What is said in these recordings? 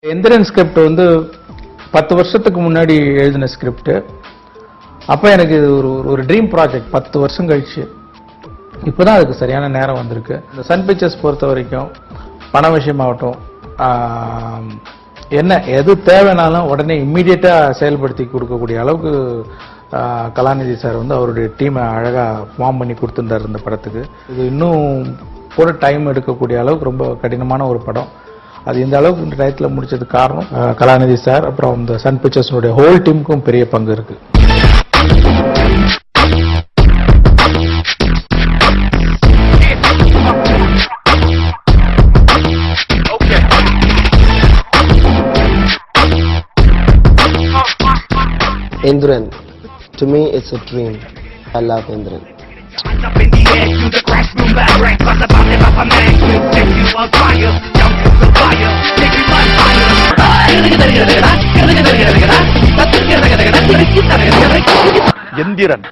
Enthiran script வந்து 10 வருஷத்துக்கு முன்னாடி எழுதின ஸ்கிரிப்ட். அப்போ எனக்கு இது ஒரு ட்ரீம் ப்ராஜெக்ட். 10 வருஷம் கழிச்சு இப்போதான் அதுக்கு சரியான நேரம் வந்திருக்கு. இந்த சன் பிக்சர்ஸ் பொறுத்த வரைக்கும் பண விஷயமாகட்டும், என்ன எது தேவைனாலும் உடனே இம்மீடியட்டா செயல்படுத்தி கொடுக்கக்கூடிய அளவுக்கு கலாநிதி சார் வந்து அவருடைய டீமை அழகா ஃபார்ம் பண்ணி கொடுத்துருந்தார் இந்த படத்துக்கு. இது இன்னும் கூட டைம் எடுக்கக்கூடிய அளவுக்கு ரொம்ப கடினமான ஒரு படம். அது இந்த அளவுக்கு இந்த டயத்தில் முடிச்சதுக்கு காரணம் கலாநிதி சார், அப்புறம் இந்த சன் பிக்சர்ஸ்னுடைய ஹோல் டீமுக்கும் பெரிய பங்கு இருக்கு. Indran, to me it's a dream. I love Indran. Enthiran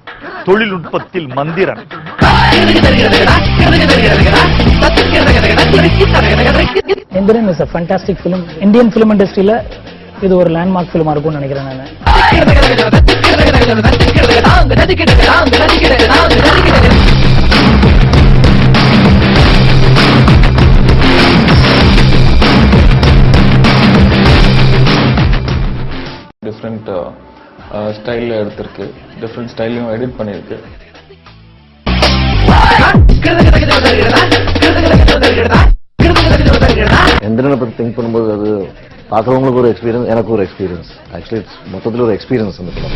தொழில்நுட்பத்தில் மந்திரன். Enthiran is a fantastic film. Indian film industry-ல இது ஒரு லேண்ட்மார்க் ஃபிலிமா இருக்கும்னு நினைக்கிறேன் நான். டிஃப்ரெண்ட் ஸ்டைலில் எடுத்திருக்கு, டிஃப்ரெண்ட் ஸ்டைலையும் எடிட் பண்ணியிருக்கு. எந்திரனை பற்றி திங்க் பண்ணும்போது அது பார்க்குறவங்களுக்கு ஒரு எக்ஸ்பீரியன்ஸ், எனக்கு ஒரு எக்ஸ்பீரியன்ஸ். ஆக்சுவலி மொத்தத்தில் ஒரு எக்ஸ்பீரியன்ஸ் அந்த படம்.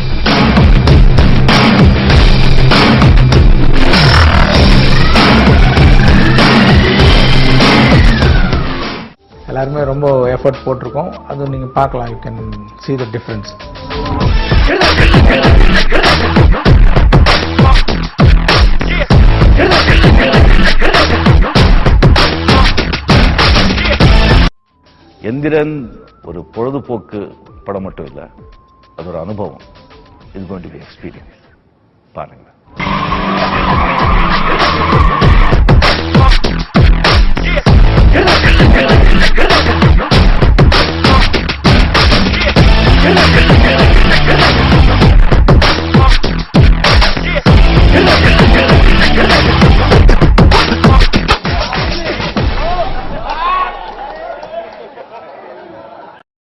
எல்லாருமே ரொம்ப எஃபர்ட் போட்டிருக்கோம். அது நீங்க பார்க்கலாம். You can see the difference. Enthiran ஒரு பொழுதுபோக்கு படம் மட்டும் இல்லை, அது ஒரு அனுபவம். இது going to be experience. பாருங்க.